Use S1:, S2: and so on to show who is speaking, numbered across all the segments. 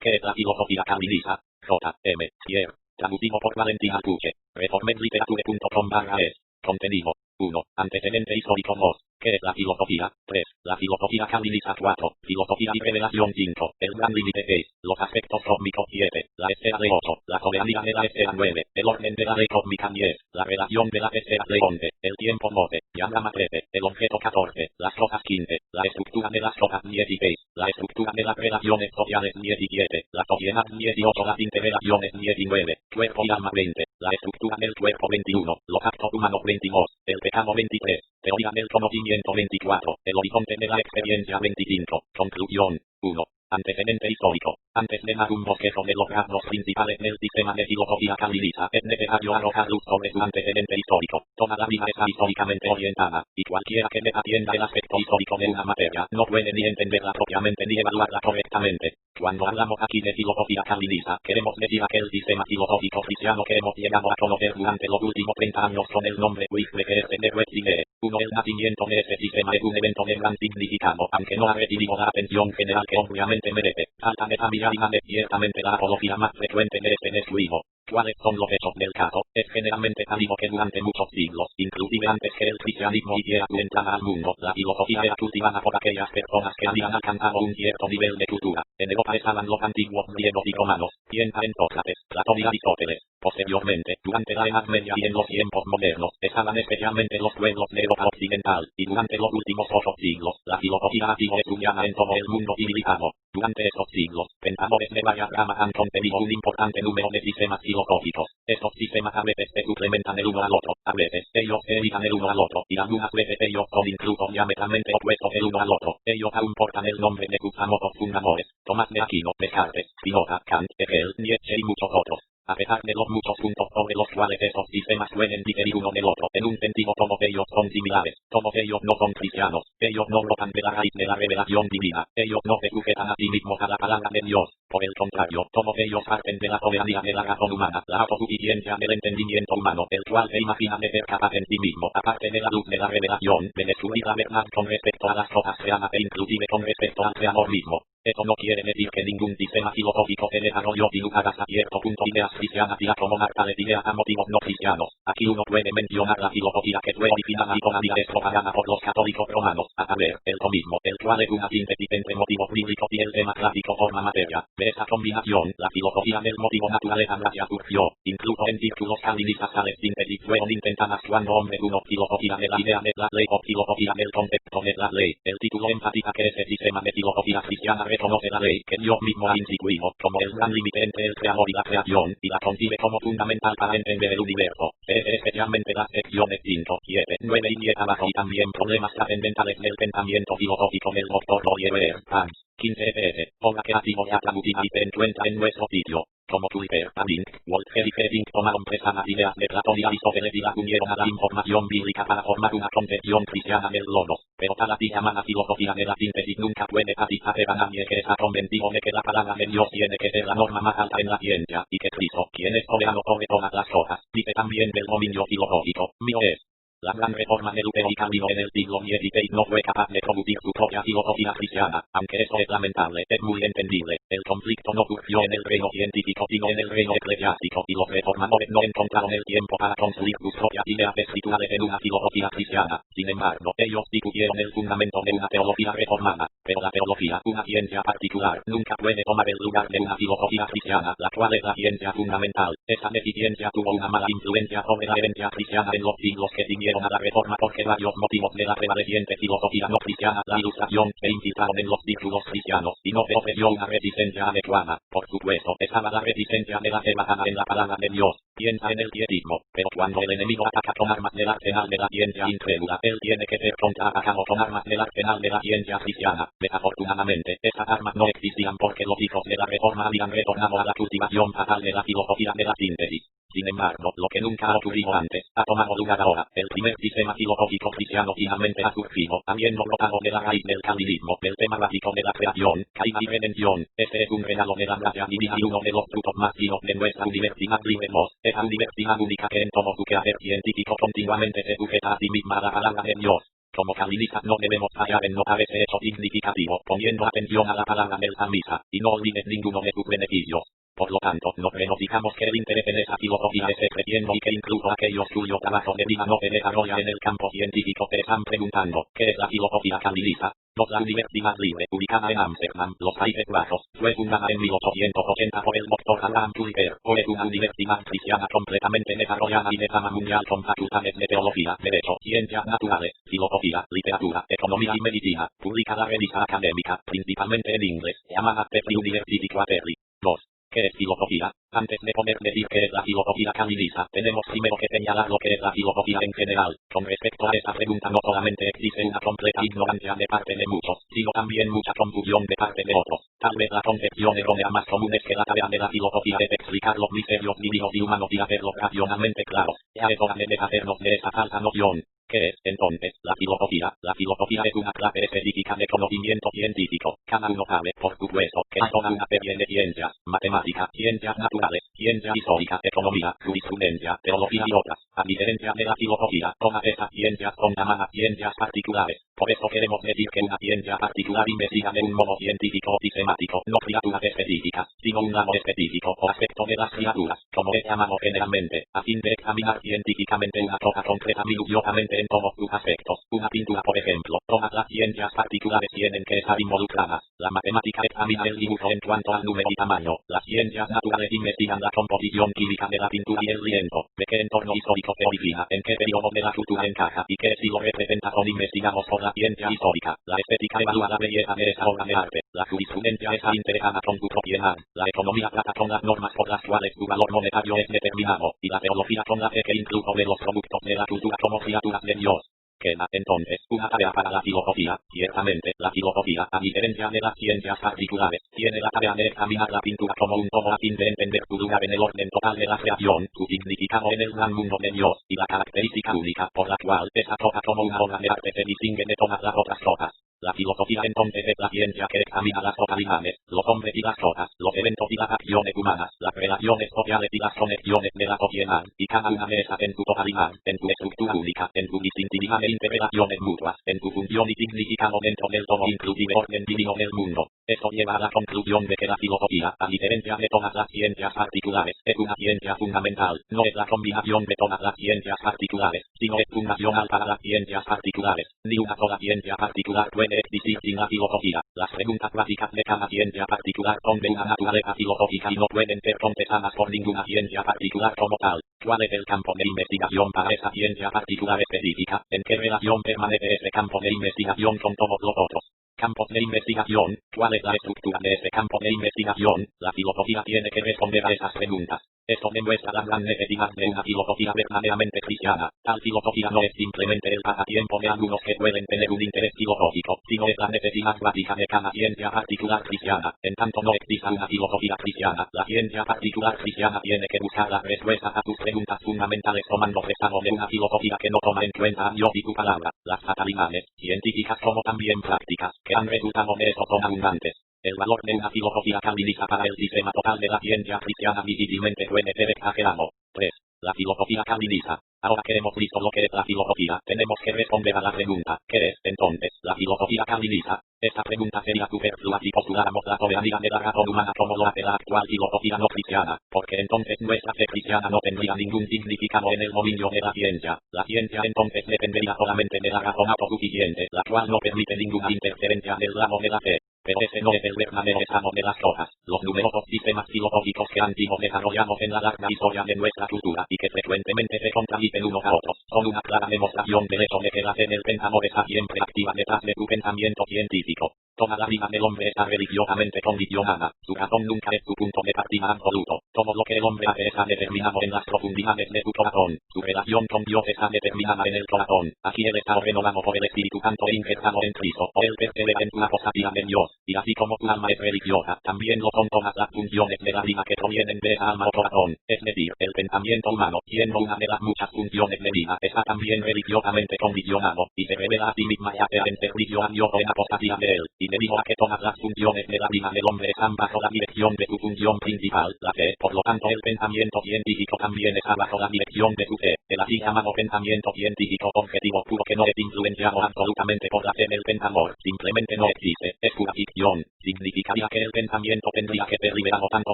S1: ¿Qué es la filosofía calvinista? J. M. Thier. Traducido por Valentín Alpuche. Reformedliterature.com/es. Contenido. 1. Antecedente histórico 2. ¿Qué es la filosofía? 3. La filosofía calvinista 4. Filosofía y revelación 5. El gran límite 6. Los aspectos cósmicos 7. La esfera de 8. La soberanía de la esfera 9. El orden de la ley cósmica 10. La relación de las esferas de 11. El tiempo 12. Diagrama 13. El objeto 14. Las cosas 15. La estructura de las cosas 16. La estructura de las relaciones sociales 17. La sociedad 18. Las interrelaciones 19. Cuerpo y alma 20. La estructura del cuerpo 21. Los actos humanos 22. El pecado 23. Teoría del conocimiento 24. El horizonte de la experiencia 25. Conclusión. 1. Antecedente histórico. Antes de dar un bosquejo de los rasgos principales del sistema de filosofía calvinista, es necesario arrojar luz sobre su antecedente histórico. Toda la vida está históricamente orientada, y cualquiera que desatienda el aspecto histórico de una materia, no puede ni entenderla propiamente ni evaluarla correctamente. Cuando hablamos aquí de filosofía calvinista, queremos decir aquel sistema filosófico cristiano que hemos llegado a conocer durante los últimos 30 años con el nombre Wisle que es de Westinghouse. El nacimiento de este sistema es un evento de gran significado, aunque no ha recibido la atención general que obviamente merece. Falta de familiaridad es ciertamente la apología más frecuente de este descuido. ¿Cuáles son los hechos del caso? Es generalmente sabido que durante muchos siglos, inclusive antes que el cristianismo hiciera su entrada al mundo, la filosofía era cultivada por aquellas personas que habían alcanzado un cierto nivel de cultura. En Europa estaban los antiguos griegos y romanos, piensa en Sócrates, Platón y Aristóteles. Posteriormente, durante la Edad Media y en los tiempos modernos, estaban especialmente los pueblos de Europa occidental, y durante los últimos 8 siglos, la filosofía ha sido estudiada en todo el mundo civilizado. Durante esos siglos, pensadores de varias ramas han concebido un importante número de sistemas filosóficos. Estos sistemas a veces se suplementan el uno al otro, a veces ellos se evitan el uno al otro, y algunas veces ellos son incluso diametralmente opuestos el uno al otro. Ellos aún portan el nombre de sus famosos fundadores: Tomás de Aquino, Descartes, Spinoza, Kant, Hegel, Nietzsche y muchos otros. A pesar de los muchos puntos sobre los cuales estos sistemas pueden diferir uno del otro, en un sentido todos ellos son similares, todos ellos no son cristianos, ellos no brotan de la raíz de la revelación divina, ellos no se sujetan a sí mismos a la palabra de Dios. Por el contrario, todos ellos parten de la soberanía de la razón humana, la autosuficiencia del entendimiento humano, el cual se imagina de ser capaz en sí mismo, aparte de la luz de la revelación, de descubrir la verdad con respecto a las cosas creadas e inclusive con respecto al creador mismo. Eso no quiere decir que ningún sistema filosófico se desarrolló sin usar hasta cierto punto ideas cristianas y acomodar tales ideas a motivos no cristianos. Aquí uno puede mencionar la filosofía que fue originada y todavía es propagada por los católicos romanos, a saber, el tomismo, el cual es una síntesis entre motivos bíblicos y el tema clásico forma materia. De esa combinación, la filosofía del motivo naturaleza gracia surgió. Incluso en círculos calvinistas tales síntesis fueron intentadas cuando hombres uno filosofía de la idea de la ley o filosofía del concepto de la ley. El título enfatiza que ese sistema de filosofía cristiana reconoce la ley que Dios mismo ha instituido como el gran límite entre el creador y la creación, y la concibe como fundamental para entender el universo. Es especialmente las secciones 5, 7, 9 y 10 abajo y también problemas trascendentales del pensamiento filosófico del Dr. Oliver Pans. 15 ff. Hola creativo ya traducida y se encuentra en nuestro sitio. Como Tulper, Abing, Wolfger y Hering tomaron prestadas ideas de Platón y Aristóteles y las unieron a la información bíblica para formar una concepción cristiana del logos. Pero tal así llamada filosofía de la síntesis nunca puede satisfacer a nadie que está convencido de que la palabra de Dios tiene que ser la norma más alta en la ciencia, y que Cristo, quien es soberano sobre todas las cosas, dice también del dominio filosófico, mío es. La gran reforma de Lutero y Calvino en el siglo XVI no fue capaz de producir su propia filosofía cristiana, aunque eso es lamentable, es muy entendible. El conflicto no surgió en el reino científico sino en el reino eclesiástico, y los reformadores no encontraron el tiempo para construir sus propias ideas espirituales en una filosofía cristiana. Sin embargo, ellos sí tuvieron el fundamento de una teología reformada, pero la teología, una ciencia particular, nunca puede tomar el lugar de una filosofía cristiana, la cual es la ciencia fundamental. Esta deficiencia tuvo una mala influencia sobre la herencia cristiana en los siglos que siguieron a la reforma porque varios motivos de la prevaleciente filosofía no cristiana, la ilustración, se infiltraron en los círculos cristianos, y no se ofreció una resistencia adecuada. Por supuesto, estaba la resistencia de la fe basada en la palabra de Dios. Piensa en el pietismo, pero cuando el enemigo ataca con armas del arsenal de la ciencia incrédula, él tiene que ser contraatacado con armas del arsenal de la ciencia cristiana. Desafortunadamente, esas armas no existían porque los hijos de la reforma habían retornado a la cultivación fatal de la filosofía de la síntesis. Sin embargo, lo que nunca ha ocurrido antes, ha tomado lugar ahora. El primer sistema filosófico cristiano finalmente ha surgido, habiendo brotado de la raíz del calvinismo, del tema básico de la creación, caída y redención. Este es un regalo de la gracia divina y uno de los frutos más finos de nuestra universidad libre 2, esa universidad única que en todo su quehacer científico continuamente se sujeta a sí misma a la palabra de Dios. Como calvinistas no debemos fallar en notar ese hecho significativo, poniendo atención a la palabra del salmista, y no olvides ninguno de sus beneficios. Por lo tanto, nos regocijamos que el interés en esa filosofía esté creciendo y que incluso aquellos cuyos trabajos de vida no se desarrolla en el campo científico se están preguntando, ¿qué es la filosofía calvinista? La Universidad Libre, ubicada en Ámsterdam, los Países Bajos, fue fundada en 1880 por el Dr. Abraham Kuyper. Es una universidad cristiana completamente desarrollada y de fama mundial con facultades de teología, derecho, ciencias naturales, filosofía, literatura, economía y medicina. Publica la revista académica, principalmente en inglés, llamada Petri University Quarterly. 2. ¿Qué es filosofía? Antes de poder decir qué es la filosofía calvinista, tenemos primero que señalar lo que es la filosofía en general. Con respecto a esta pregunta no solamente existe una completa ignorancia de parte de muchos, sino también mucha confusión de parte de otros. Tal vez la concepción errónea más común es que la tarea de la filosofía es explicar los misterios divinos y humanos y hacerlos racionalmente claros. Ya es hora de deshacernos de esa falsa noción. ¿Qué es, entonces, la filosofía? La filosofía es una clase específica de conocimiento científico. Cada uno sabe, por supuesto, que hay toda una serie de ciencias, matemática, ciencias naturales, ciencia histórica, economía, jurisprudencia, teología y otras. A diferencia de la filosofía, todas estas ciencias son llamadas ciencias particulares. Por eso queremos decir que una ciencia particular investiga de un modo científico o sistemático, no criaturas específicas, sino un lado específico o aspecto de las criaturas, como es llamado generalmente, a fin de examinar científicamente una cosa concreta minuciosamente en todos sus aspectos. Una pintura, por ejemplo, todas las ciencias particulares tienen que estar involucradas. La matemática examina el dibujo en cuanto al número y tamaño. Las ciencias naturales investigan la composición química de la pintura y el lienzo, de qué entorno histórico se origina, en qué periodo de la cultura encaja y qué estilo representa son investigados por la ciencia histórica. La estética evalúa la belleza de esa obra de arte. La jurisprudencia está interesada con su propiedad. La economía trata con las normas por las cuales su valor monetario es determinado, y la teología con la fe que incluso ve los productos de la cultura como criaturas de Dios. Queda, entonces, una tarea para la filosofía. Ciertamente, la filosofía, a diferencia de las ciencias particulares, tiene la tarea de examinar la pintura como un todo a fin de entender su lugar en el orden total de la creación, su significado en el gran mundo de Dios, y la característica única por la cual esa cosa como una obra de arte se distingue de todas las otras cosas. La filosofía entonces es la ciencia que examina las totalidades, los hombres y las cosas, los eventos y las acciones humanas, las relaciones sociales y las conexiones de la sociedad, y cada una de esas en su totalidad, en su estructura única, en su distintividad e interrelaciones mutuas, en su función y significado dentro del todo inclusive orden divino del mundo. Esto lleva a la conclusión de que la filosofía, a diferencia de todas las ciencias particulares, es una ciencia fundamental. No es la combinación de todas las ciencias particulares, sino es fundacional para las ciencias particulares. Ni una sola ciencia particular puede existir sin la filosofía. Las preguntas básicas de cada ciencia particular son de una naturaleza filosófica y no pueden ser contestadas por ninguna ciencia particular como tal. ¿Cuál es el campo de investigación para esa ciencia particular específica? ¿En qué relación permanece ese campo de investigación con todos los otros campos de investigación? ¿Cuál es la estructura de ese campo de investigación? La filosofía tiene que responder a esas preguntas. Esto demuestra la gran necesidad de una filosofía verdaderamente cristiana. Tal filosofía no es simplemente el pasatiempo de algunos que pueden tener un interés filosófico, sino es la necesidad básica de cada ciencia particular cristiana. En tanto no exista una filosofía cristiana, la ciencia particular cristiana tiene que buscar las respuestas a sus preguntas fundamentales tomando prestado de una filosofía que no toma en cuenta a Dios y su palabra. Las fatalidades, científicas como también prácticas, que han resultado de eso son abundantes. El valor de una filosofía calvinista para el sistema total de la ciencia cristiana difícilmente puede ser exagerado. 3. La filosofía calvinista. Ahora que hemos visto lo que es la filosofía, tenemos que responder a la pregunta, ¿qué es, entonces, la filosofía calvinista? Esta pregunta sería superflua si postuláramos la soberanía de la razón humana como lo hace la actual filosofía no cristiana, porque entonces nuestra fe cristiana no tendría ningún significado en el dominio de la ciencia. La ciencia entonces dependería solamente de la razón autosuficiente, la cual no permite ninguna interferencia del lado de la fe. Pero ese no es el verdadero estado de las cosas. Los numerosos sistemas filosóficos que han sido desarrollados en la larga historia de nuestra cultura y que frecuentemente se contradicen unos a otros, son una clara demostración del hecho de que la fe del pensador está siempre activa detrás de su pensamiento científico. Toda la vida del hombre está religiosamente condicionada. Su razón nunca es su punto de partida absoluto. Todo lo que el hombre hace está determinado en las profundidades de su corazón. Su relación con Dios está determinada en el corazón. Aquí él está renovado por el Espíritu Santo e injertado en Cristo, o él pertenece en su apostasía de Dios. Y así como tu alma es religiosa, también lo son todas las funciones de la vida que provienen de esa alma o corazón. Es decir, el pensamiento humano, siendo una de las muchas funciones de vida, está también religiosamente condicionado, y se revela a sí misma ya sea en servicio a Dios o en apostasía de él. Y debido a que todas las funciones de la vida del hombre están bajo la dirección de su función principal, la fe. Por lo tanto, el pensamiento científico también está bajo la dirección de su fe. El así llamado pensamiento científico objetivo puro que no es influenciado absolutamente por la fe del pensador, simplemente no existe, es pura ficción. Significaría que el pensamiento tendría que ser liberado tanto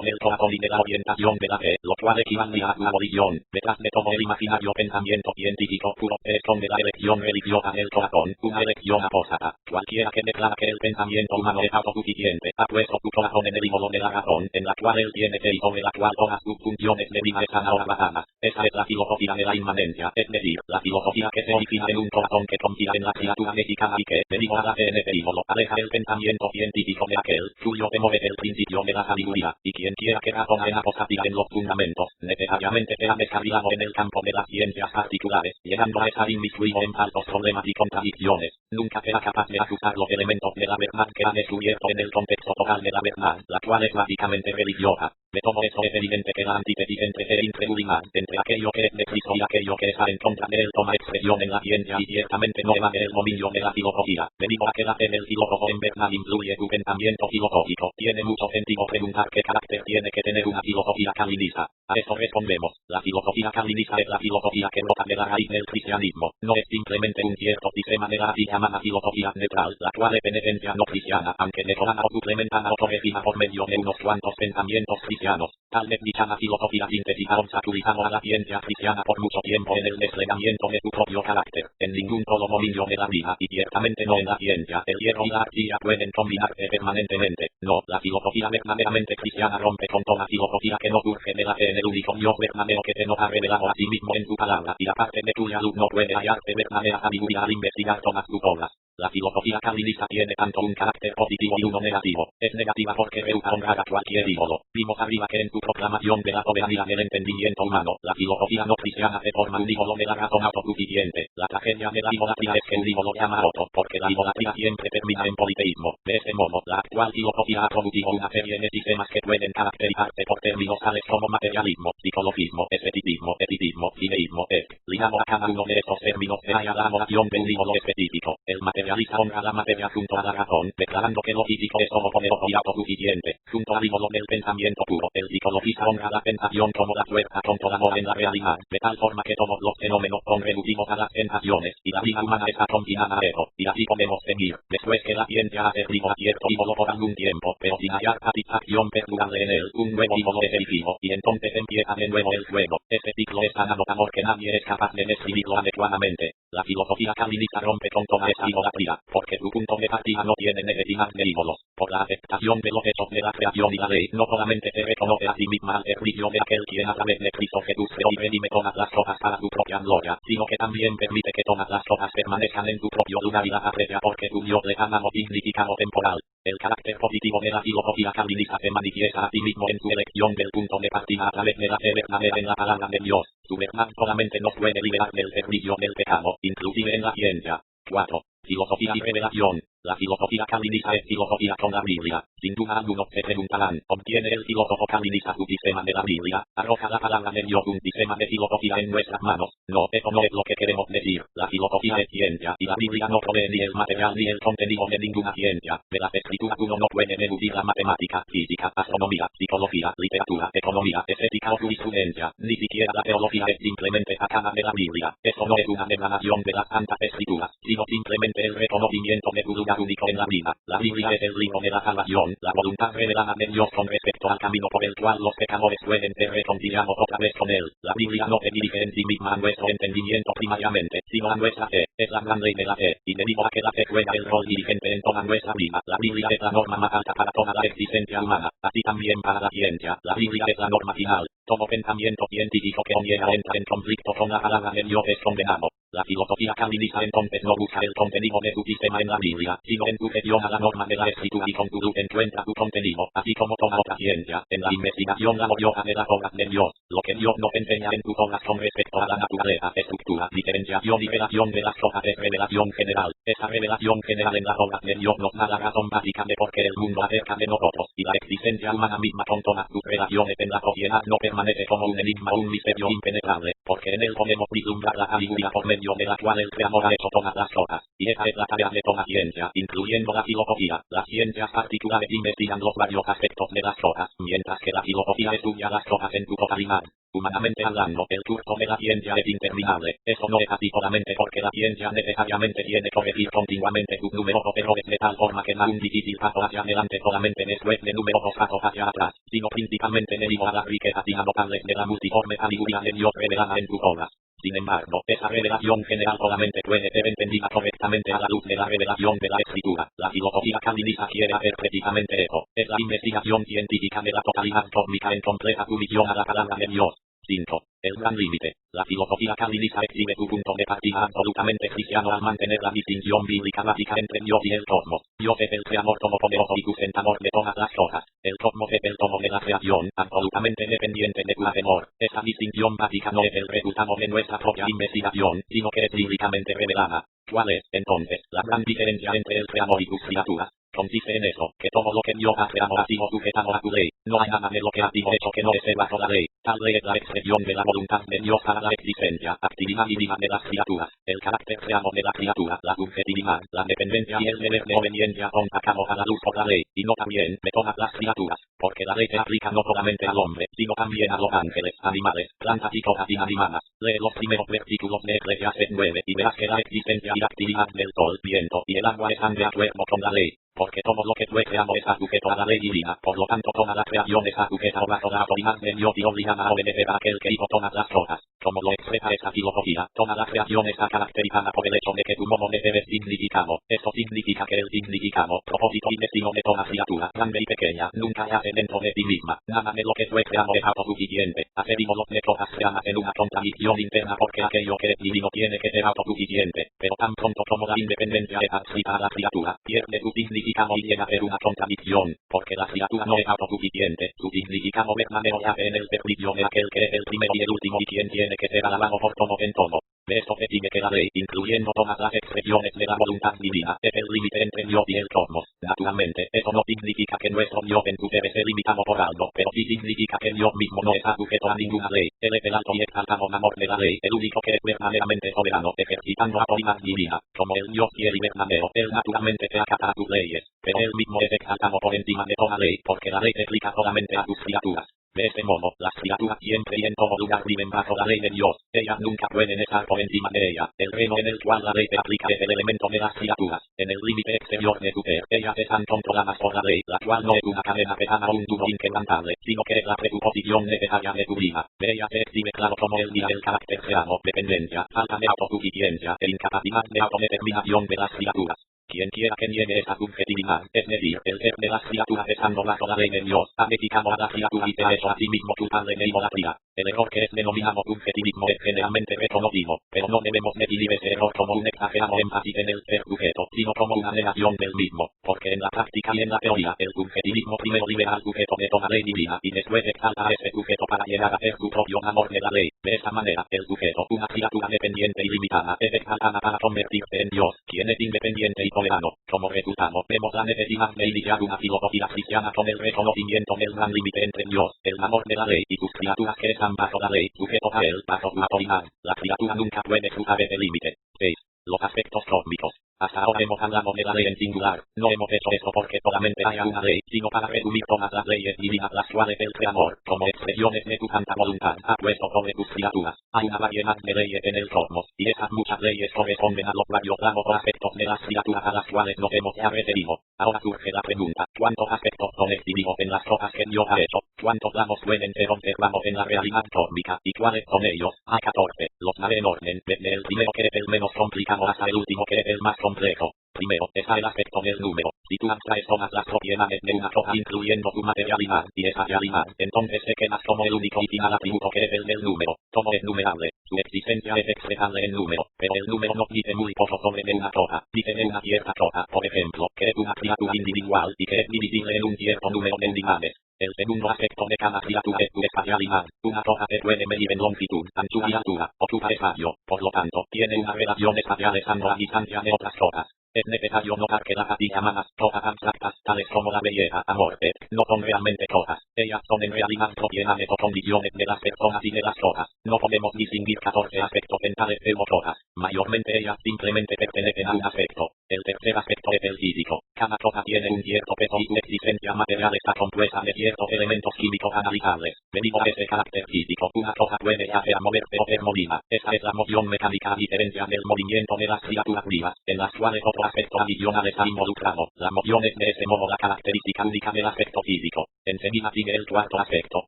S1: del corazón y de la orientación de la fe, lo cual equivaldría a su abolición. Detrás de todo el imaginario pensamiento científico puro se esconde la elección religiosa del corazón, una elección apóstata. Cualquiera que declara que el pensamiento humano es autosuficiente, ha puesto su corazón en el ídolo de la razón, en la cual él tiene fe y sobre la cual todas sus funciones de vida están ahora basadas. Esa es la filosofía de la inmanencia, es decir, la filosofía que se origina en un corazón que confía en la criatura mexicana y que, debido a la fe en ese ídolo, aleja el pensamiento científico de aquel, suyo temor es el principio de la sabiduría, y quien quiera que razona en apostasía en los fundamentos, necesariamente se ha descarrilado en el campo de las ciencias particulares, llegando a estar inmiscuido en falsos problemas y contradicciones. Nunca será capaz de ajustar los elementos de la verdad que ha descubierto en el contexto total de la verdad, la cual es básicamente religiosa. De todo eso es evidente que la antítesis entre fe e incredulidad, entre aquello que es de Cristo y aquello que está en contra de él toma expresión en la ciencia y ciertamente no evade el dominio de la filosofía. Debido a que la fe del filósofo en verdad influye su pensamiento filosófico, tiene mucho sentido preguntar qué carácter tiene que tener una filosofía calvinista. A eso respondemos, la filosofía calvinista es la filosofía que brota de la raíz del cristianismo, no es simplemente un cierto sistema de la así llamada filosofía neutral, la cual es en esencia no cristiana, aunque mejorada o suplementada o corregida por medio de unos cuantos pensamientos cristianos. Tal vez dicha filosofía sintetizada obstaculizado a la ciencia cristiana por mucho tiempo en el desplegamiento de su propio carácter, en ningún solo dominio de la vida, y ciertamente no en la ciencia. El hierro y la arcilla pueden combinarse permanentemente. No, la filosofía verdaderamente cristiana rompe con toda filosofía que no surge de la fe en el único Dios verdadero que se nos ha revelado a sí mismo en su palabra, y aparte de cuya luz no puede hallarse verdadera sabiduría al investigar todas sus obras. La filosofía calvinista tiene tanto un carácter positivo y uno negativo. Es negativa porque rehúsa honrar a cualquier ídolo. Vimos arriba que en su proclamación de la soberanía del entendimiento humano, la filosofía no cristiana se forma un ídolo de la razón autosuficiente. La tragedia de la idolatría es que un ídolo llama a otro, porque la idolatría siempre termina en politeísmo. De este modo, la actual filosofía ha producido una serie de sistemas que pueden caracterizarse por términos tales como materialismo, psicologismo, escepticismo, eticismo, fideísmo, ligado a cada uno de estos términos se halla la adoración de un ídolo específico. El materialista honra la materia junto a la razón, declarando que lo físico es todopoderoso y autosuficiente, junto al ídolo del pensamiento puro. El psicologista honra la sensación como la fuerza junto la mora en la realidad, de tal forma que todos los fenómenos son reducidos a las sensaciones, y la vida humana está confinada a eso, y así podemos seguir. Después que la ciencia ha servido a cierto ídolo por algún tiempo, pero sin hallar satisfacción perdurable en él, un nuevo ídolo es erigido, y entonces empieza de nuevo el juego. Este ciclo es tan agotador que nadie es capaz de describirlo adecuadamente. La filosofía calvinista rompe con toda esta idolatría, porque su punto de partida no tiene necesidad de ídolos. Por la aceptación de los hechos de la creación y la ley, no solamente se reconoce a sí misma al servicio de aquel quien a través de Cristo Jesús creó y redime todas las cosas para su propia gloria, sino que también permite que todas las cosas permanezcan en su propio lugar y las aprecia porque su Dios les ha dado significado temporal. El carácter positivo de la filosofía calvinista se manifiesta a sí mismo en su elección del punto de partida a través de la fe verdadera en la palabra de Dios. Su verdad solamente nos puede liberar del servicio del pecado, inclusive en la ciencia. 4. Filosofía y revelación. La filosofía calvinista es filosofía con la Biblia. Sin duda algunos se preguntarán, ¿obtiene el filósofo calvinista su sistema de la Biblia? ¿Arroja la palabra de Dios un sistema de filosofía en nuestras manos? No, eso no es lo que queremos decir. La filosofía es ciencia, y la Biblia no provee ni el material ni el contenido de ninguna ciencia. De las escrituras uno no puede deducir la matemática, física, astronomía, psicología, literatura, economía, estética o jurisprudencia. Ni siquiera la teología es simplemente sacada de la Biblia. Eso no es una declaración de las santas escrituras, sino simplemente el reconocimiento de su lugar único en la vida. La Biblia es el libro de la salvación, la voluntad revelada de Dios con respecto al camino por el cual los pecadores pueden ser reconciliados otra vez con él. La Biblia no se dirige en sí misma a nuestro entendimiento primariamente, sino a nuestra fe. Es la gran ley de la fe, y debido a que la fe juega el rol dirigente en toda nuestra vida, la Biblia es la norma más alta para toda la existencia humana, así también para la ciencia. La Biblia es la norma final. Todo pensamiento científico que niega o entra en conflicto con la palabra de Dios es condenado. La filosofía calvinista entonces no busca el contenido de su sistema en la Biblia, sino en sujeción a la norma de la escritura y con su luz encuentra su contenido, así como toda otra ciencia, en la investigación laboriosa de las obras de Dios. Lo que Dios nos enseña en sus obras con respecto a la naturaleza, estructura, diferenciación y relación de las cosas es revelación general. Esa revelación general en las obras de Dios nos da la razón básica de por qué el mundo acerca de nosotros, y la existencia humana misma con todas sus relaciones en la sociedad no permanece como un enigma o un misterio impenetrable. porque en él podemos vislumbrar la sabiduría por medio de la cual el Creador ha hecho todas las cosas, y esa es la tarea de toda ciencia, incluyendo la filosofía. Las ciencias particulares investigan los varios aspectos de las cosas, mientras que la filosofía estudia las cosas en su totalidad. Humanamente hablando, el curso de la ciencia es interminable. Eso no es así solamente porque la ciencia necesariamente tiene que corregir continuamente sus numerosos errores de tal forma que da un difícil paso hacia adelante solamente después de numerosos pasos hacia atrás, sino principalmente debido a las riquezas inagotable de la multiforme sabiduría de Dios revelada en sus obras. Sin embargo, esa revelación general solamente puede ser entendida correctamente a la luz de la revelación de la Escritura. La filosofía calvinista quiere hacer precisamente eso. Es la investigación científica de la totalidad cósmica en completa sumisión a la palabra de Dios. 5. El gran límite. La filosofía calvinista exhibe su punto de partida absolutamente cristiano al mantener la distinción bíblica básica entre Dios y el cosmos. Dios es el creador todopoderoso y sustentador de todas las cosas. El cosmos es el todo de la creación, absolutamente dependiente de su hacedor. Esa distinción básica no es el resultado de nuestra propia investigación, sino que es bíblicamente revelada. ¿Cuál es, entonces, la gran diferencia entre el creador y sus criaturas? Consiste en eso, que todo lo que Dios ha creado ha sido sujetado a su ley. No hay nada de lo que ha sido hecho que no esté bajo la ley. Tal ley es la expresión de la voluntad de Dios para la existencia, actividad y vida de las criaturas. El carácter creado de la criatura, la subjetividad, la dependencia y el deber de obediencia son sacados a la luz por la ley, y no también de todas las criaturas, porque la ley se aplica no solamente al hombre, sino también a los ángeles, animales, plantas y cosas inanimadas. Lee los primeros versículos de Eclesiastes 9 y verás que la existencia y actividad del sol, viento y el agua están de acuerdo con la ley. Porque todo lo que fue creado está sujeto a la ley divina, por lo tanto toda la creación está sujeta bajo la autoridad de Dios y obligada a obedecer a aquel que hizo todas las cosas. Como lo expresa esta filosofía, toda la creación está caracterizada por el hecho de que su modo de ser es significado. Esto significa que el significado, propósito y destino de toda criatura, grande y pequeña, nunca yace dentro de sí misma. Nada de lo que fue creado es autosuficiente. Asimismo los de cosas creadas en una contradicción interna porque aquello que es divino tiene que ser autosuficiente. Pero tan pronto como la independencia es adscrita a la criatura, pierde su significado y llega a ser una contradicción, porque la criatura no es autosuficiente, su significado verdadero yace en el servicio de aquel que es el primero y el último y quien tiene que ser alabado por todo en todo. De esto se sigue que la ley, incluyendo todas las expresiones de la voluntad divina, es el límite entre Dios y el cosmos. Naturalmente, eso no significa que nuestro Dios en su ser esté limitado por algo, pero sí significa que Dios mismo no está sujeto a ninguna ley. Él es el alto y exaltado amor de la ley, el único que es verdaderamente soberano, ejercitando autoridad divina. Como el Dios fiel y verdadero, él naturalmente se acata a sus leyes, pero él mismo es exaltado por encima de toda ley, porque la ley se aplica solamente a sus criaturas. De este modo, las criaturas siempre y en todo lugar viven bajo la ley de Dios. Ellas nunca pueden estar por encima de ella. El reino en el cual la ley se aplica es el elemento de las criaturas. En el límite exterior de su ser, ellas están controladas por la ley, la cual no es una cadena pesada o un tubo inquebrantable, sino que es la presuposición necesaria de su vida. De ella se exhibe claro como el día el carácter creado, dependencia, falta de autosuficiencia e incapacidad de autodeterminación de las criaturas. Quien quiera que niegue esa subjetividad, es decir, el ser de las criaturas estando bajo la ley de Dios, ha dedicado a la criatura y se ha hecho a sí mismo culpable de idolatría. El error que es denominado subjetivismo es generalmente reconocido, pero no debemos definir ese error como un exagerado énfasis en el ser sujeto, sino como una negación del mismo, porque en la práctica y en la teoría, el subjetivismo primero libera al sujeto de toda ley divina y después exalta a ese sujeto para llegar a ser su propio amor de la ley. De esta manera, el sujeto, una criatura dependiente y limitada, es exaltada para convertirse en Dios, quien es independiente y soberano. Como resultado, vemos la necesidad de iniciar una filosofía cristiana con el reconocimiento del gran límite entre Dios, el amor de la ley y sus criaturas que están bajo la ley, sujetos a él, bajo su autoridad. La criatura nunca puede cruzar ese límite. 6. Los aspectos cósmicos. Hasta ahora hemos hablado de la ley en singular. No hemos hecho eso porque solamente haya una ley, sino para resumir todas las leyes divinas las cuales el Creador, como expresiones de su santa voluntad, ha puesto sobre sus criaturas. Hay una variedad de leyes en el cosmos, y esas muchas leyes corresponden a los varios ramos o aspectos de las criaturas a las cuales nos hemos ya referido. Ahora surge la pregunta, ¿cuántos aspectos son exhibidos en las cosas que Dios ha hecho? ¿Cuántos ramos pueden ser observados en la realidad cósmica? ¿Y cuáles son ellos? Hay 14. Los daré en orden, desde el primero que es el menos complicado hasta el último que es el más complejo. Primero, está el aspecto del número. Si tú abstraes todas las propiedades de una cosa incluyendo su materialidad y espacialidad, entonces te quedas como el único y final atributo que es el del número. Todo es numerable. Su existencia es expresable en número, pero el número nos dice muy poco sobre de una cosa. Dice de una cierta cosa, por ejemplo, que es una criatura individual y que es divisible en un cierto número de unidades. El segundo aspecto de cada criatura es su espacialidad. Una cosa se puede medir en longitud, anchura y altura, ocupa espacio. Por lo tanto, tiene una relación espacial estando a distancia de otras cosas. Es necesario notar que las así llamadas cosas abstractas, tales como la belleza, amor, no son realmente cosas. Ellas son en realidad propiedades o condiciones de las personas y de las cosas. No podemos distinguir 14 aspectos mentales de cosas. Mayormente ellas simplemente pertenecen a un aspecto. El tercer aspecto es el físico. Cada cosa tiene un cierto peso y su existencia material está compuesta de ciertos elementos químicos analizables. Debido a ese carácter físico, una cosa puede ya sea moverse o ser movida. Esa es la moción mecánica a diferencia del movimiento de las criaturas vivas, en las cuales otro aspecto adicional está involucrado. La moción es de ese modo la característica única del aspecto físico. Enseguida sigue el cuarto aspecto,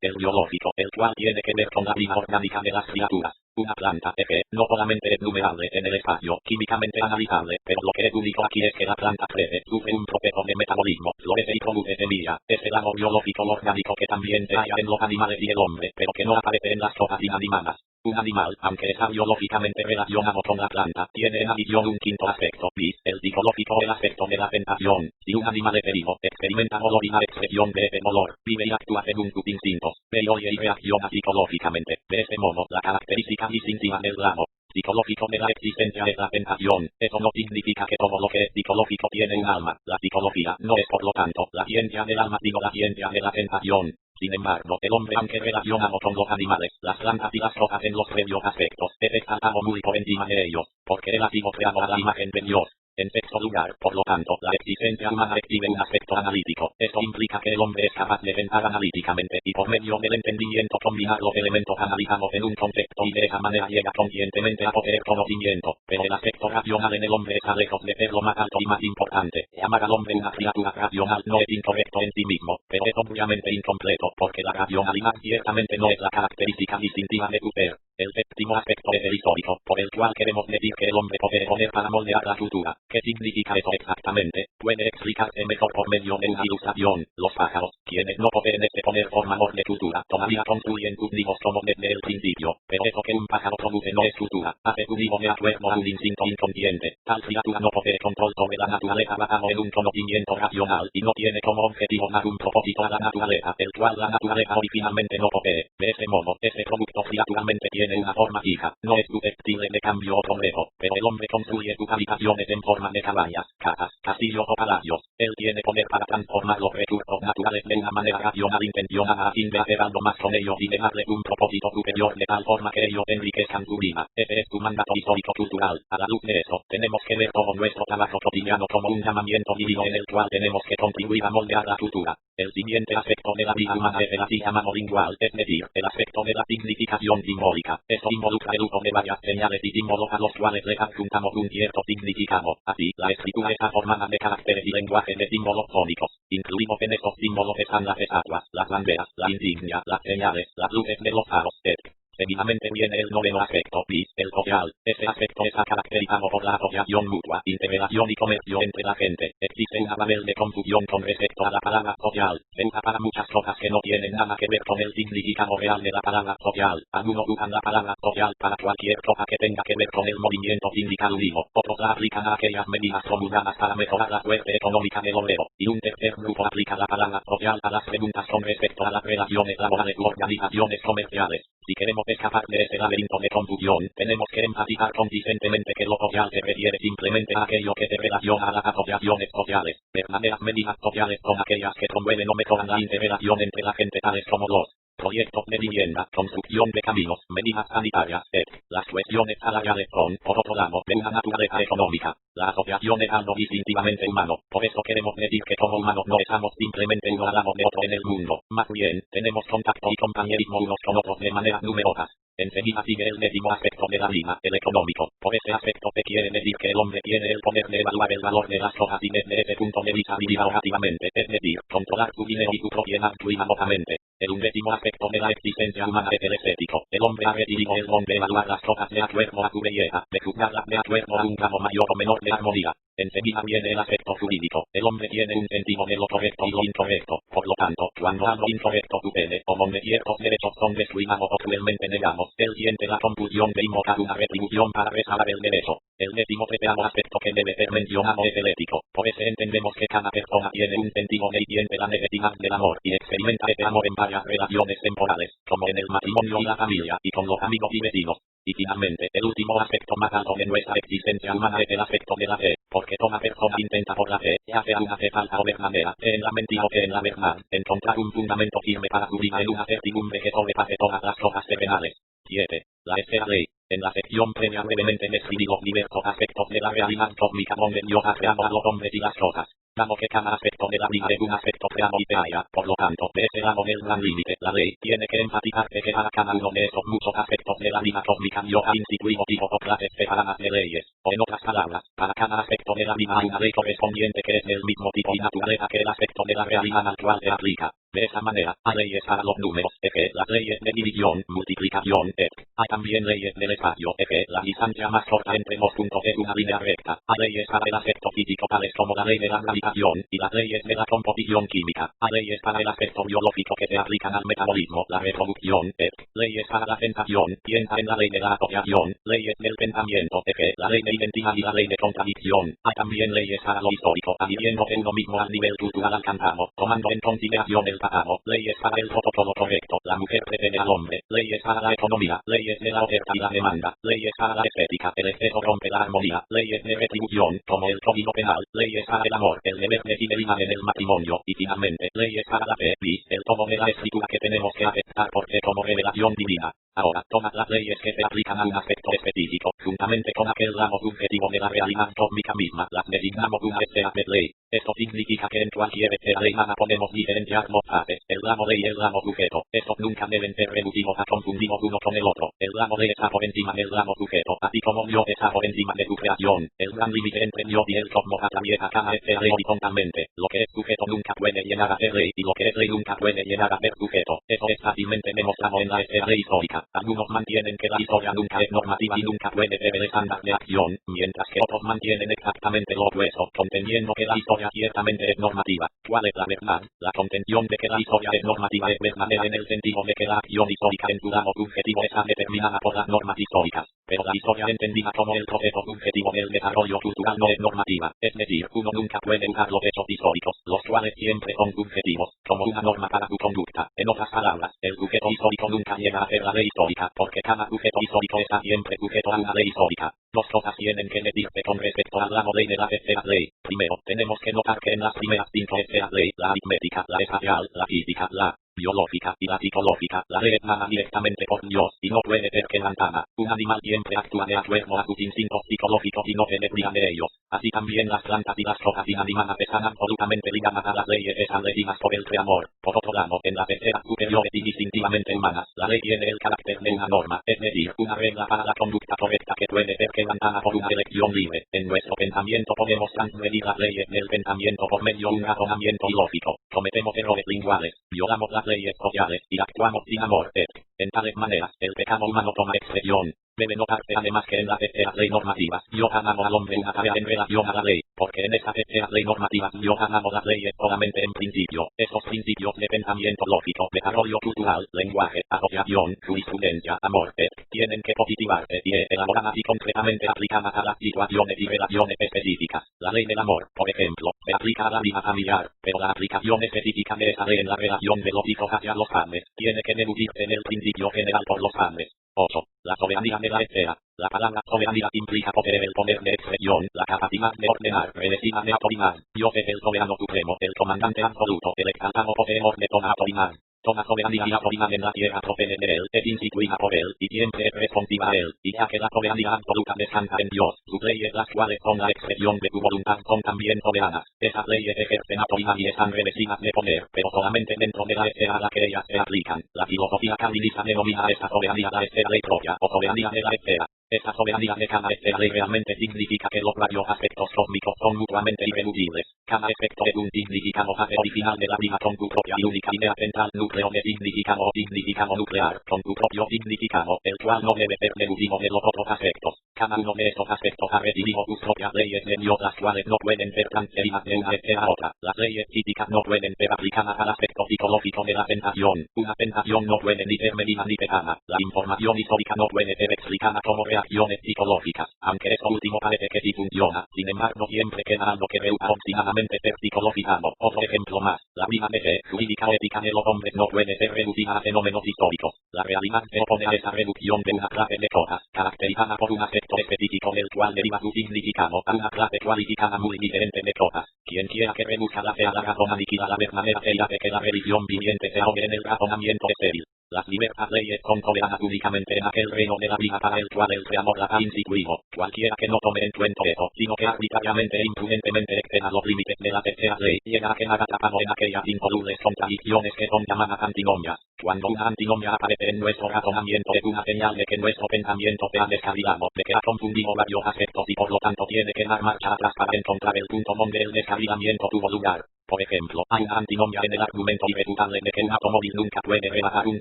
S1: el biológico, el cual tiene que ver con la vida orgánica de las criaturas. Una planta que no solamente es numerable en el espacio, químicamente analizable, pero lo que es único aquí es que la planta crece, sufre un proceso de metabolismo, florece y produce semilla. Es el amor biológico orgánico que también se halla en los animales y el hombre, pero que no aparece en las cosas inanimadas. Un animal, aunque está biológicamente relacionado con la planta, tiene en adición un quinto aspecto, el psicológico o el aspecto de la sensación. Si un animal es herido, experimenta dolor y la expresión de ese dolor, vive y actúa según sus instintos, ve y oye y reacciona psicológicamente. De ese modo, la característica distintiva del grado psicológico de la existencia es la sensación. Eso no significa que todo lo que es psicológico tiene un alma. La psicología no es por lo tanto la ciencia del alma sino la ciencia de la sensación. Sin embargo, el hombre, aunque relacionado con los animales, las plantas y las cosas en los previos aspectos, es exaltado muy por encima de ellos, porque él ha sido creado a la imagen de Dios. En sexto lugar, por lo tanto, la existencia humana exhibe un aspecto analítico. Esto implica que el hombre es capaz de pensar analíticamente y por medio del entendimiento combinar los elementos analizados en un concepto y de esa manera llega conscientemente a poseer conocimiento. Pero el aspecto racional en el hombre está lejos de ser lo más alto y más importante. Llamar al hombre una criatura racional no es incorrecto en sí mismo, pero es obviamente incompleto, porque la racionalidad ciertamente no es la característica distintiva de su ser. El séptimo aspecto es el histórico, por el cual queremos decir que el hombre posee poder para moldear la cultura. ¿Qué significa eso exactamente? Puede explicarse mejor por medio de una ilustración. Los pájaros, quienes no poseen este poder formador de cultura, todavía construyen sus nidos como desde el principio. Pero eso que un pájaro produce no es cultura, hace su nido de acuerdo a un instinto inconsciente. Tal criatura no posee control sobre la naturaleza basado en un conocimiento racional y no tiene como objetivo dar un propósito a la naturaleza, el cual la naturaleza originalmente no posee. De ese modo, ese producto criaturalmente tiene una forma fija, no es susceptible de cambio o progreso, pero el hombre construye sus habitaciones en forma de cabañas, casas, castillos o palacios. Él tiene poder para transformar los recursos naturales de una manera racional intencionada a fin de hacer algo más con ellos y de darles un propósito superior de tal forma que ellos enriquezcan su vida. Ese es su mandato histórico-cultural. A la luz de eso, tenemos que ver todo nuestro trabajo cotidiano como un llamamiento divino en el cual tenemos que contribuir a moldear la cultura. El siguiente aspecto de la vida humana es el así llamado lingual, es decir, el aspecto de la significación simbólica. Eso involucra el uso de varias señales y símbolos a los cuales les adjuntamos un cierto significado. Así, la escritura está formada de caracteres y lenguaje de símbolos fónicos. Incluidos en estos símbolos están las estatuas, las banderas, la insignia, las señales, las luces de los faros, etc. Seguidamente viene el noveno aspecto, el social. Este aspecto está caracterizado por la asociación mutua, integración y comercio entre la gente. Existe una nivel de confusión con respecto a la palabra social. Se usa para muchas cosas que no tienen nada que ver con el significado real de la palabra social. Algunos usan la palabra social para cualquier cosa que tenga que ver con el movimiento sindical unido. Otros la aplican a aquellas medidas promulgadas para mejorar la suerte económica del obrero. Y un tercer grupo aplica la palabra social a las preguntas con respecto a las relaciones laborales u organizaciones comerciales. Si queremos escapar de este laberinto de confusión, tenemos que enfatizar consistentemente que lo social se refiere simplemente a aquello que se relaciona a las asociaciones sociales. Verdaderas medidas sociales son aquellas que promueven o mejoran la integración entre la gente, tales como los proyectos de vivienda, construcción de caminos, medidas sanitarias, etc. Las cuestiones salariales son, por otro lado, de una naturaleza económica. La asociación es algo distintivamente humano, por eso queremos decir que como humanos no estamos simplemente uno al lado de otro en el mundo, más bien, tenemos contacto y compañerismo unos con otros de maneras numerosas. Enseguida sigue el décimo aspecto de la vida, el económico. Por ese aspecto se quiere decir que el hombre tiene el poder de evaluar el valor de las cosas y desde ese punto de vista vivir ahorrativamente, es decir, controlar su dinero y su propiedad cuidadosamente. El undécimo aspecto de la existencia humana es el estético. El hombre ha recibido el don de evaluar las cosas de acuerdo a su belleza, de juzgarlas de acuerdo a un grado mayor o menor de armonía. Enseguida viene el aspecto jurídico. El hombre tiene un sentido de lo correcto y lo incorrecto. Por lo tanto, cuando algo incorrecto sucede, o donde ciertos derechos son descuidados o cruelmente negados, él siente la compulsión de invocar una retribución para restaurar el derecho. El 13º aspecto que debe ser mencionado es el ético. Por eso entendemos que cada persona tiene un sentido y siente la necesidad del amor y experimenta ese amor en varias relaciones temporales, como en el matrimonio y la familia, y con los amigos y vecinos. Y finalmente, el último aspecto más alto de nuestra existencia humana es el aspecto de la fe, porque toda persona intenta por la fe, ya sea una fe falsa o verdadera, fe en la mentira o fe en la verdad, encontrar un fundamento firme para su vida en una certidumbre que sobrepase todas las cosas terrenales. 7. La esfera ley. En la sección previa brevemente describí los diversos aspectos de la realidad cósmica donde Dios ha creado a los hombres y las cosas. Dado que cada aspecto de la vida es un aspecto creado y se halla, por lo tanto, de ese lado del gran límite, la ley tiene que enfatizarse que para cada uno de esos muchos aspectos de la vida cósmica Dios ha instituido tipos o clases separadas de leyes, o en otras palabras, para cada aspecto de la vida hay una ley correspondiente que es del mismo tipo y naturaleza que el aspecto de la realidad al cual se aplica. De esa manera, hay leyes para los números, las leyes de división, multiplicación, hay también leyes del espacio, la distancia más corta entre dos puntos es una línea recta. Hay leyes para el aspecto físico tales como la ley de la gravitación y las leyes de la composición química. Hay leyes para el aspecto biológico que se aplican al metabolismo, la reproducción, leyes para la sensación, piensa en la ley de la asociación, leyes del pensamiento, la ley de identidad y la ley de contradicción. Hay también leyes para lo histórico, adhiriéndose uno mismo al nivel cultural alcanzado, tomando en consideración el pasado, leyes para el protocolo correcto, la mujer precede al hombre, leyes para la economía, leyes de la oferta y la demanda, leyes para la estética, el exceso rompe la armonía, leyes de retribución, como el código penal, leyes para el amor, el deber de fidelidad en el matrimonio, y finalmente, leyes para la fe, y el todo de la escritura que tenemos que aceptar porque como revelación divina. Ahora, todas las leyes que se aplican a un aspecto específico, juntamente con aquel ramo subjetivo de la realidad cósmica misma, las designamos una esfera de ley. Esto significa que en cualquier esfera leymana podemos diferenciar dos fases, el ramo ley y el ramo sujeto. Estos nunca deben ser reducidos a confundidos uno con el otro. El ramo ley está por encima del ramo sujeto, así como Dios está por encima de su creación. El gran límite entre Dios y el cosmos atraviesa cada esfera ley horizontalmente. Lo que es sujeto nunca puede llegar a ser ley, y lo que es ley nunca puede llegar a ser sujeto. Eso es fácilmente demostrado en la esfera ley histórica. Algunos mantienen que la historia nunca es normativa y nunca puede ser el estándar de acción, mientras que otros mantienen exactamente lo opuesto, contendiendo que la historia ciertamente es normativa. ¿Cuál es la verdad? La contención de que la historia es normativa es verdadera en el sentido de que la acción histórica en su ramo subjetivo está determinada por las normas históricas, pero la historia entendida como el proceso subjetivo del desarrollo cultural no es normativa, es decir, uno nunca puede usar los hechos históricos, los cuales siempre son subjetivos, como una norma para su conducta. En otras palabras, el sujeto histórico nunca llega a ser la ley histórica, porque cada sujeto histórico está siempre sujeto a una ley histórica. Dos cosas tienen que decirse con respecto al ramo ley de las esferas ley. Primero, tenemos que notar que en las primeras 5 esferas ley, la aritmética, la espacial, la física, la biológica y la psicológica, la ley es dada directamente por Dios, y no puede ser quebrantada. Un animal siempre actúa de acuerdo a sus instintos psicológicos y no se desvía de ellos. Así también las plantas y las cosas inanimadas están absolutamente ligadas a las leyes establecidas por el Creador. Por otro lado, en las esferas superiores y distintivamente humanas, la ley tiene el carácter de una norma, es decir, una regla para la conducta correcta que puede ser quebrantada por una elección libre. En nuestro pensamiento podemos transgredir las leyes del pensamiento por medio de un razonamiento ilógico. Cometemos errores linguales, violamos las leyes sociales y actuamos sin amor. En tales maneras, el pecado humano toma expresión. Debe notarse además que en las esferas ley normativas, Dios ha dado al hombre una tarea en relación a la ley, porque en esas esferas ley normativas Dios ha dado las leyes solamente en principio. Esos principios de pensamiento lógico, desarrollo cultural, lenguaje, asociación, jurisprudencia, amor, tienen que positivarse y elaboradas y concretamente aplicadas a las situaciones y relaciones específicas. La ley del amor, por ejemplo, se aplica a la vida familiar, pero la aplicación específica de esa ley en la relación de los hijos hacia los padres, tiene que deducirse en el principio general por los padres. 8. La soberanía de la esfera. La palabra soberanía implica poseer el poder de expresión, la capacidad de ordenar, revestida de autoridad. Dios es el soberano supremo, el comandante absoluto, el exaltado poseedor de toda autoridad. Toda soberanía y autoridad en la tierra procede de él, es instituida por él, y siempre es responsiva a él, y ya que la soberanía absoluta descansa en Dios, sus leyes las cuales son la expresión de su voluntad son también soberanas. Esas leyes ejercen autoridad y están revestidas de poder, pero solamente dentro de la esfera a la que ellas se aplican. La filosofía calvinista denomina a esta soberanía la esfera ley propia, o soberanía de la esfera. Esta soberanía de cada esfera ley realmente significa que los varios aspectos cósmicos son mutuamente irreducibles. Cada aspecto de un significado fase original de la vida con tu propia y única idea central núcleo de significado o significado nuclear con tu propio significado, el cual no debe ser deducido de los otros aspectos. Cada uno de estos aspectos ha recibido sus propias leyes de Dios, las cuales no pueden ser transferidas de una esfera a otra. Las leyes físicas no pueden ser aplicadas al aspecto psicológico de la sensación. Una sensación no puede ni ser medida ni pesada. La información histórica no puede ser explicada como reacciones psicológicas, aunque eso último parece que sí funciona. Sin embargo, siempre queda algo que resulta obstinadamente ser psicologizado. Otro ejemplo más, la vida de fe, jurídica o ética de los hombres no puede ser reducida a fenómenos históricos. La realidad se opone a esa reducción de una clase de cosas, caracterizada por un aspecto específico del cual deriva su significado, a una clase cualificada muy diferente de cosas. Quien quiera que reduzca sea la razón aniquila la verdadera fe y hace que la religión viviente se ahogue en el razonamiento estéril. Las diversas leyes son soberanas únicamente en aquel reino de la vida para el cual el Creador las ha instituido. Cualquiera que no tome en cuenta eso, sino que arbitrariamente e imprudentemente exceda los límites de la tercera ley, llega a quedar atrapado en aquellas insolubles contradicciones que son llamadas antinomias. Cuando una antinomia aparece en nuestro razonamiento es una señal de que nuestro pensamiento se ha descarrilado, de que ha confundido varios aspectos y por lo tanto tiene que dar marcha atrás para encontrar el punto donde el descarrilamiento tuvo lugar. Por ejemplo, hay una antinomia en el argumento irrefutable de que un automóvil nunca puede rebasar un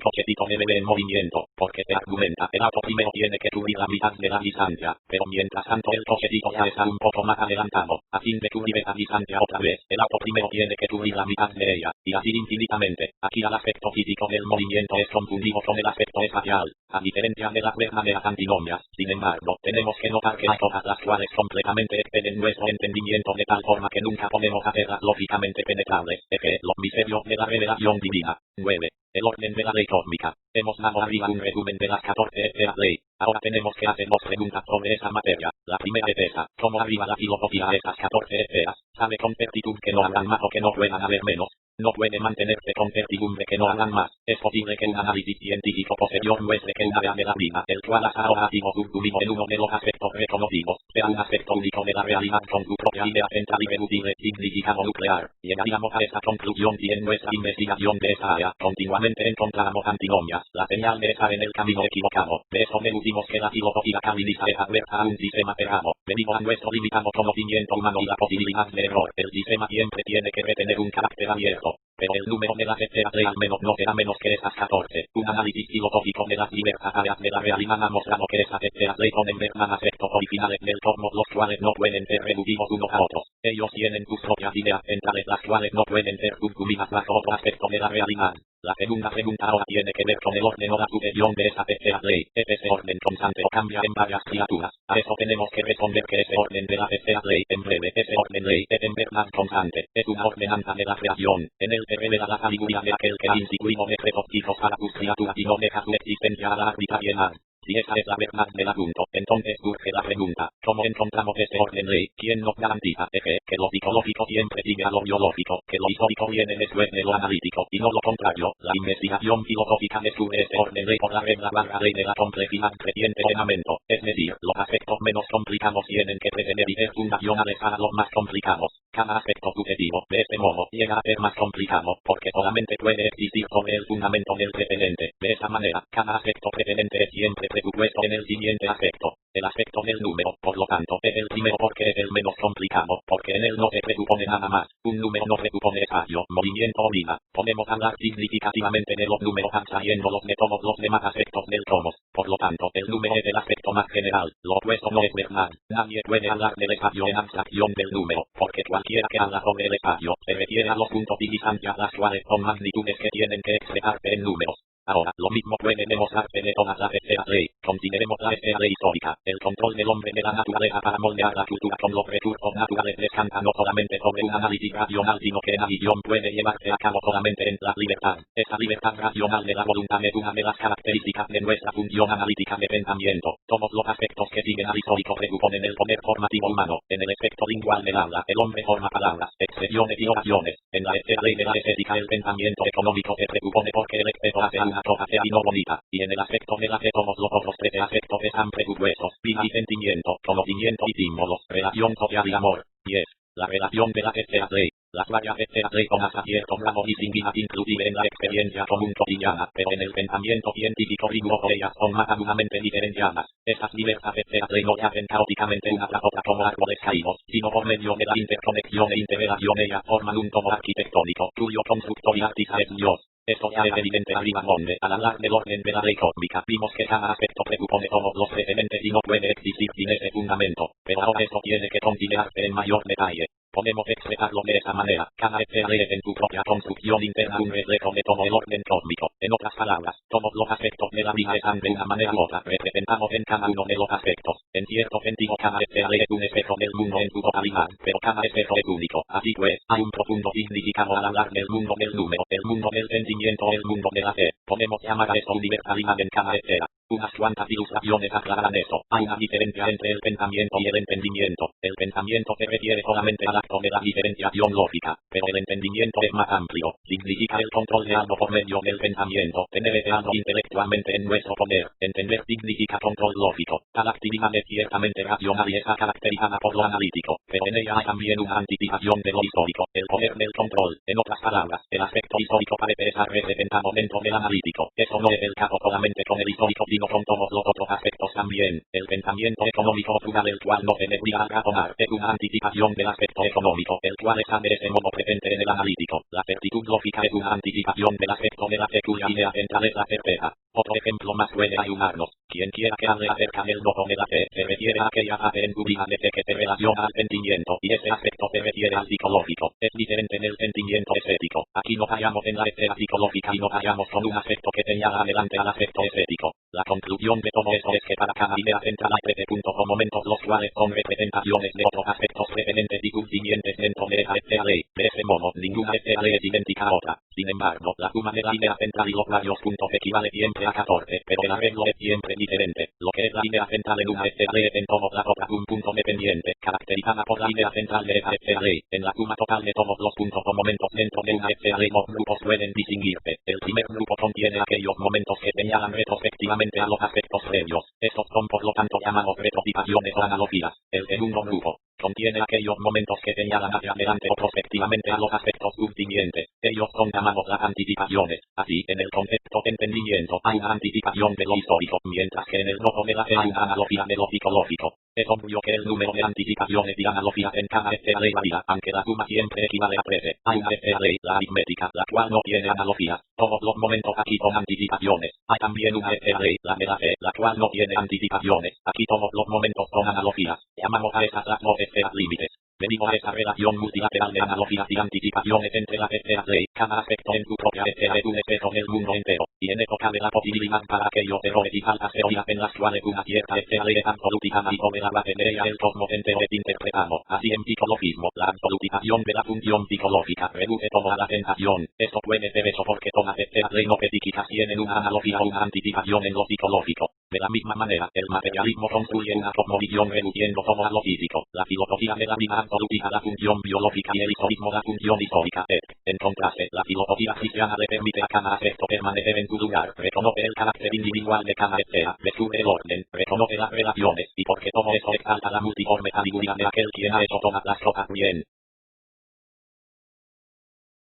S1: cochecito de bebé en movimiento, porque se argumenta el auto primero tiene que cubrir la mitad de la distancia, pero mientras tanto el cochecito ya está un poco más adelantado. A fin de cubrir esa distancia otra vez, el auto primero tiene que cubrir la mitad de ella, y así infinitamente. Aquí el aspecto físico del movimiento es confundido con el aspecto espacial, a diferencia de las verdaderas antinomias. Sin embargo, tenemos que notar que hay cosas las cuales completamente exceden nuestro entendimiento de tal forma que nunca podemos hacerlas lógicamente penetrables, los misterios de la revelación divina. 9. El orden de la ley cósmica. Hemos dado arriba un resumen de las 14 esferas ley. Ahora tenemos que hacer dos preguntas sobre esa materia. La primera es esa: ¿cómo arriba la filosofía a esas 14 esferas? ¿Sabe con certitud que no habrán más o que no puedan haber menos? No puede mantenerse con certidumbre que no hagan más. Es posible que un análisis científico posterior muestre que un área de la vida, el cual hasta ahora ha sido subsumido en uno de los aspectos reconocidos, sea un aspecto único de la realidad con su propia idea central y reducible significado nuclear. Llegaríamos a esa conclusión si en nuestra investigación de esa área continuamente encontramos antinomias, la señal de estar en el camino equivocado. De eso deducimos que la filosofía calvinista es adversa a un sistema cerrado, debido a nuestro limitado conocimiento humano y la posibilidad de error. El sistema siempre tiene que retener un carácter abierto. Pero el número de las esferas ley al menos no será menos que esas 14. Un análisis filosófico de las diversas áreas de la realidad ha mostrado que esas esferas ley son en verdad aspectos originales del cosmos, los cuales no pueden ser reducidos unos a otros. Ellos tienen sus propias ideas centrales, las cuales no pueden ser subsumidas bajo otro aspecto de la realidad. La segunda pregunta ahora tiene que ver con el orden o la sucesión de esas esferas ley. ¿Es ese orden constante o cambia en varias criaturas? A eso tenemos que responder que ese orden de las esferas ley, en breve, ese orden ley, es en verdad constante. Es una ordenanza de la creación. En él se revela la sabiduría de aquel que ha instituido decretos fijos para sus criaturas y no deja su existencia a la arbitrariedad. Si esa es la verdad del asunto, entonces surge la pregunta: ¿cómo encontramos este orden ley? ¿Quién nos garantiza que lo psicológico siempre sigue a lo biológico, que lo histórico viene después de lo analítico, y no lo contrario? La investigación filosófica descubre este orden ley por la regla barra ley de la complejidad creciente ordenamiento, es decir, los aspectos menos complicados tienen que preceder y ser fundacionales a los más complicados. Cada aspecto sucesivo, de este modo, llega a ser más complicado, porque solamente puede existir sobre el fundamento del precedente. De esa manera, cada aspecto precedente es siempre presupuesto en el siguiente aspecto. El aspecto del número, por lo tanto, es el primero porque es el menos complicado, porque en él no se presupone nada más. Un número no presupone espacio, movimiento o vida. Podemos hablar significativamente de los números abstrayéndolos de todos los demás aspectos del cosmos. Por lo tanto, el número es el aspecto más general. Lo opuesto no es verdad. Nadie puede hablar del espacio en abstracción del número, porque cualquiera que habla sobre el espacio se refiere a los puntos y distancias, las cuales son magnitudes que tienen que expresarse en números. Ahora, lo mismo puede demostrarse de todas las esferas ley. Consideremos la esfera ley histórica. El control del hombre de la naturaleza para moldear la cultura con los recursos naturales descansa no solamente sobre un análisis racional, sino que la visión puede llevarse a cabo solamente en la libertad. Esa libertad racional de la voluntad es una de las características de nuestra función analítica de pensamiento. Todos los aspectos que siguen al histórico presuponen el poder formativo humano. En el aspecto lingual del habla, el hombre forma palabras, expresiones y oraciones. En la esfera ley de la estética, el pensamiento económico se presupone porque el exceso hace a una cosa fea y no bonita. Y en el aspecto de la fe, todos los otros 13 aspectos están presupuestos: vida y sentimiento, conocimiento y símbolos, relación social y amor. 10. La relación de las esferas ley. Las varias veces con hasta cierto grado distinguidas inclusive en la experiencia común cotidiana, pero en el pensamiento científico riguroso ellas son marcadamente diferenciadas. Estas diversas esferas no yacen caóticamente una tras otra como árboles caídos, sino por medio de la interconexión e interrelación ellas forman un todo arquitectónico, cuyo constructor y artista es Dios. Esto ya es evidente arriba donde, al hablar del orden de la ley cósmica, vimos que cada aspecto presupone todos los precedentes y no puede existir sin ese fundamento, pero ahora esto tiene que considerarse en mayor detalle. Podemos expresarlo de esa manera: cada esfera es en su propia construcción interna un reflejo de todo el orden cósmico. En otras palabras, todos los aspectos de la vida están de una manera u otra representados en cada uno de los aspectos. En cierto sentido, cada esfera es un espejo del mundo en su totalidad, pero cada espejo es único. Así pues, hay un profundo significado al hablar del mundo del número, el mundo del sentimiento, el mundo de la fe. Podemos llamar a esto universalidad en cada esfera. Unas cuantas ilustraciones aclaran eso. Hay una diferencia entre el pensamiento y el entendimiento. El pensamiento se refiere solamente al acto de la diferenciación lógica, pero el entendimiento es más amplio. Significa el control de algo por medio del pensamiento, tener ese algo intelectualmente en nuestro poder. Entender significa control lógico. Tal actividad es ciertamente racional y está caracterizada por lo analítico, pero en ella hay también una anticipación de lo histórico, el poder del control. En otras palabras, el aspecto histórico parece estar representado dentro del analítico. Eso no es el caso solamente con el histórico, sino con todos los otros aspectos también. El pensamiento económico frugal, el cual no se necesita razonar, es una anticipación del aspecto económico, el cual está de ese modo presente en el analítico. La certitud lógica es una anticipación del aspecto de la seguridad idea central es la certeza. Otro ejemplo más puede ayudarnos. Quien quiera que hable acerca del no de la fe, se refiere a aquella fase en tu vida de fe que se relaciona al sentimiento, y ese aspecto se refiere al psicológico. Es diferente en el sentimiento estético. Aquí no fallamos en la esfera psicológica y no fallamos con un aspecto que señala adelante al aspecto estético. La conclusión de todo esto es que para cada idea central hay 13 puntos o momentos, los cuales son representaciones de otros aspectos precedentes y subsiguientes dentro de esa esfera ley. De ese modo, ninguna esfera ley es idéntica a otra. Sin embargo, la suma de la idea central y los varios puntos equivale siempre a 14, pero el arreglo es siempre diferente. Lo que es la idea central en una esfera ley es en todas las otras un punto dependiente, caracterizada por la idea central de esa esfera ley. En la suma total de todos los puntos o momentos dentro de una esfera ley, los grupos pueden distinguirse. El primer grupo contiene aquellos momentos que señalan retrospectivamente a los aspectos previos. Estos son por lo tanto llamados retrotipaciones o analogías. El segundo grupo contiene aquellos momentos que señalan hacia adelante o prospectivamente a los aspectos subsiguientes. Ellos son llamados las anticipaciones. Así, en el concepto de entendimiento hay una anticipación de lo histórico, mientras que en el nodo de la fe hay una analogía de lo psicológico. Es obvio que el número de anticipaciones y analogías en cada esfera ley varía, aunque la suma siempre equivale a 13. Hay una esfera ley, la aritmética, la cual no tiene analogías. Todos los momentos aquí son anticipaciones. Hay también una esfera ley, la de la fe, la cual no tiene anticipaciones. Aquí todos los momentos son analogías. Llamamos a esas las dos esferas límites. Debido a esa relación multilateral de analogías y anticipaciones entre las esferas ley, cada aspecto en su propia esfera es un espejo del mundo entero, y en esto cabe la posibilidad para aquellos errores y faltas teorías en las cuales una cierta esfera ley es absolutizada y sobre la base de ella el cosmos entero es interpretado. Así en psicologismo, la absolutización de la función psicológica reduce todo a la sensación. Esto puede ser hecho porque todas las esferas ley no psíquicas tienen una analogía o una anticipación en lo psicológico. De la misma manera, el materialismo construye una cosmovisión reduciendo todo a lo físico. La filosofía de la vida absolutiza la función biológica y el historismo la función histórica. En contraste, la filosofía cristiana le permite a cada aspecto permanecer en su lugar, reconoce el carácter individual de cada esfera, descubre el orden, reconoce las relaciones, y porque todo eso exalta la multiforme sabiduría de aquel quien ha hecho todas las cosas bien.